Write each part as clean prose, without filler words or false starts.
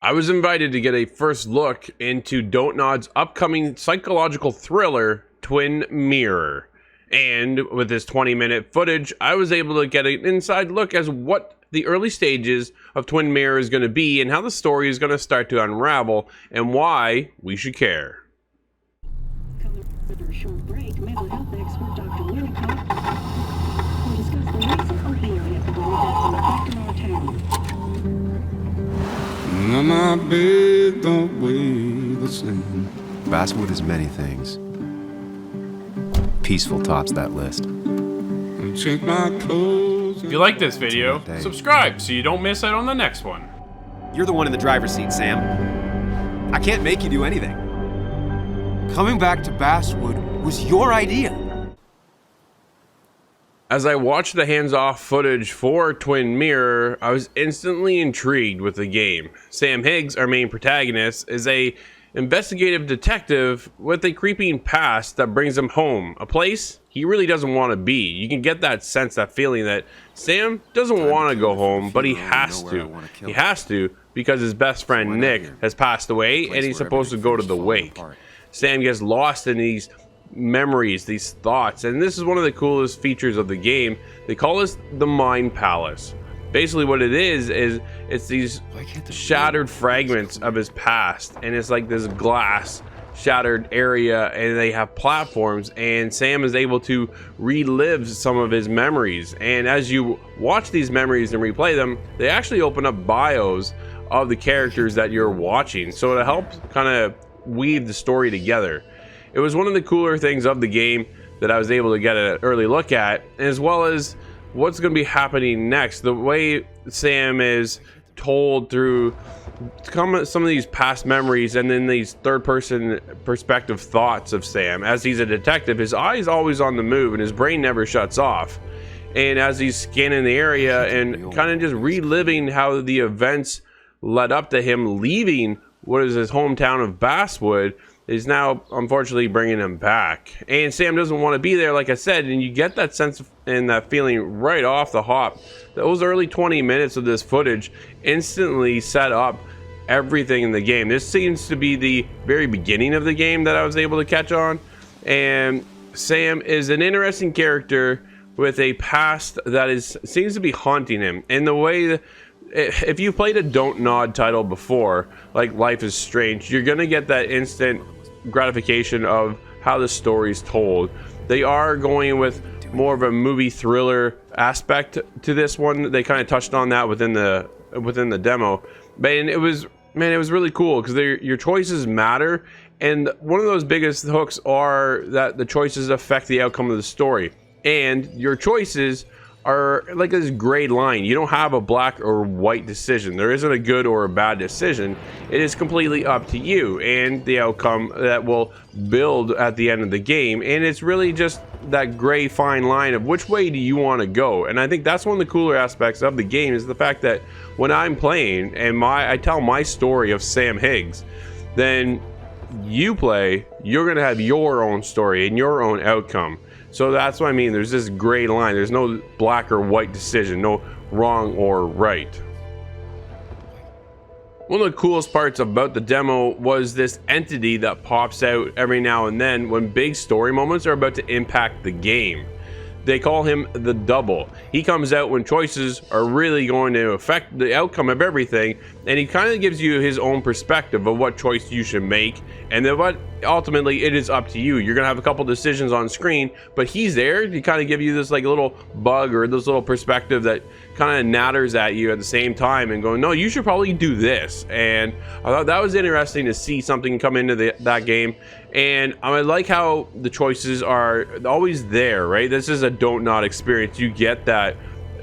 I was invited to get a first look into DONTNOD's upcoming psychological thriller, Twin Mirror. And with this 20-minute footage, I was able to get an inside look as what the early stages of Twin Mirror is going to be and how the story is going to start to unravel and why we should care. After a short break, mental health expert Dr. Larry Cox will discuss the recent opioid epidemic that's been affecting our town. My bed don't weigh the same. Basswood is many things. Peaceful tops that list. Change my clothes. If you like this video, subscribe so you don't miss out on the next one. You're the one in the driver's seat, Sam. I can't make you do anything. Coming back to Basswood was your idea. As I watched the hands-off footage for Twin Mirror, I was instantly intrigued with the game. Sam Higgs, our main protagonist, is a investigative detective with a creeping past that brings him home, a place he really doesn't want to be. You can get that sense, that feeling that Sam doesn't want to go home, but he has to. He has to because his best friend Nick has passed away and he's supposed to go to the wake. Sam gets lost in these memories, these thoughts, and this is one of the coolest features of the game. They call this the Mind Palace. Basically what it is it's these shattered fragments of his past, and it's like this glass shattered area, and they have platforms, and Sam is able to relive some of his memories. And as you watch these memories and replay them, they actually open up bios of the characters that you're watching, so it helps kind of weave the story together. It was one of the cooler things of the game that I was able to get an early look at, as well as what's going to be happening next. The way Sam is told through some of these past memories and then these third-person perspective thoughts of Sam. As he's a detective, his eye is always on the move and his brain never shuts off. And as he's scanning the area and kind of just reliving how the events led up to him leaving what is his hometown of Basswood, is now unfortunately bringing him back. And Sam doesn't want to be there, like I said, and you get that sense and that feeling right off the hop. Those early 20 minutes of this footage instantly set up everything in the game. This seems to be the very beginning of the game that I was able to catch on, and Sam is an interesting character with a past that seems to be haunting him. And the way that, if you played a Don't Nod title before, like Life is Strange, you're gonna get that instant gratification of how the story's told. They are going with more of a movie thriller aspect to this one. They kind of touched on that within the demo, but it was really cool because your choices matter, and one of those biggest hooks are that the choices affect the outcome of the story, and your choices are like this gray line. You don't have a black or white decision. There isn't a good or a bad decision. It is completely up to you and the outcome that will build at the end of the game. And it's really just that gray fine line of which way do you want to go. And I think that's one of the cooler aspects of the game, is the fact that when I'm playing and I tell my story of Sam Higgs, then you play, you're gonna have your own story and your own outcome. So that's what I mean. There's this gray line. There's no black or white decision, no wrong or right. One of the coolest parts about the demo was this entity that pops out every now and then when big story moments are about to impact the game. They call him the Double. He comes out when choices are really going to affect the outcome of everything, and he kind of gives you his own perspective of what choice you should make, and then what ultimately it is up to you. You're gonna have a couple decisions on screen, but he's there to kind of give you this like little bug or this little perspective that kind of natters at you at the same time and going, no, you should probably do this. And I thought that was interesting to see something come into that game. And I like how the choices are always there, right? This is a Don't Nod experience. You get that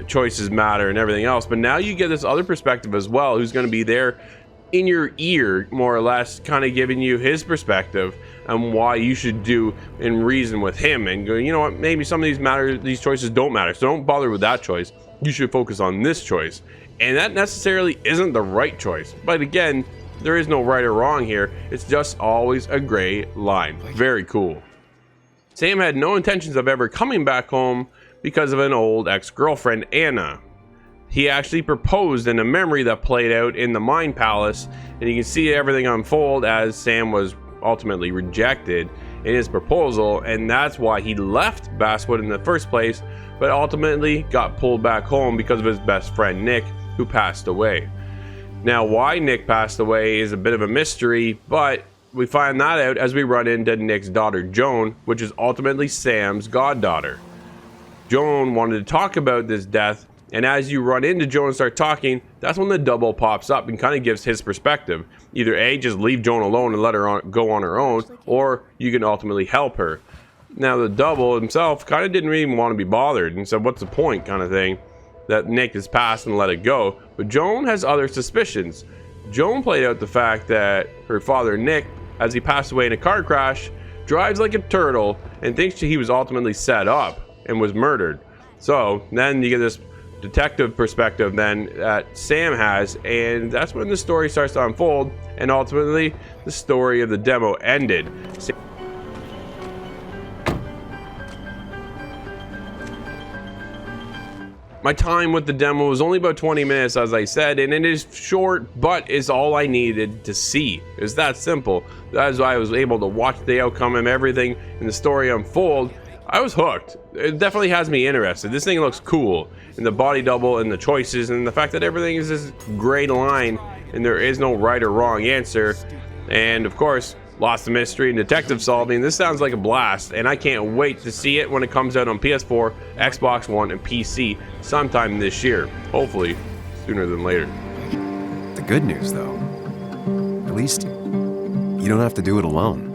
choices matter and everything else, but now you get this other perspective as well, who's going to be there in your ear, more or less, kind of giving you his perspective and why you should do and reason with him and go, you know what, maybe some of these choices don't matter, so don't bother with that choice. You should focus on this choice. And that necessarily isn't the right choice. But again, there is no right or wrong here. It's just always a gray line. Very cool. Sam had no intentions of ever coming back home because of an old ex-girlfriend, Anna. he actually proposed in a memory that played out in the Mind Palace, and you can see everything unfold as Sam was ultimately rejected in his proposal, and that's why he left Basswood in the first place, but ultimately got pulled back home because of his best friend Nick, who passed away. Now, why Nick passed away is a bit of a mystery, but we find that out as we run into Nick's daughter Joan, which is ultimately Sam's goddaughter. Joan wanted to talk about this death, and as you run into Joan and start talking, that's when the double pops up and kind of gives his perspective. Either A, just leave Joan alone and let her go on her own, or you can ultimately help her. Now, the double himself kind of didn't even want to be bothered and said, what's the point, kind of thing, that Nick has passed and let it go. But Joan has other suspicions. Joan played out the fact that her father Nick, as he passed away in a car crash, drives like a turtle and thinks he was ultimately set up and was murdered. So then you get this detective perspective then that Sam has, and that's when the story starts to unfold, and ultimately the story of the demo ended. My time with the demo was only about 20 minutes, as I said, and it is short, but it's all I needed to see. It's that simple. That's why I was able to watch the outcome and everything and the story unfold. I was hooked. It definitely has me interested. This thing looks cool, and the body double and the choices and the fact that everything is this great line and there is no right or wrong answer. And of course, lots of mystery and detective solving. This sounds like a blast, and I can't wait to see it when it comes out on PS4, Xbox One, and PC sometime this year. Hopefully, sooner than later. The good news, though, at least you don't have to do it alone.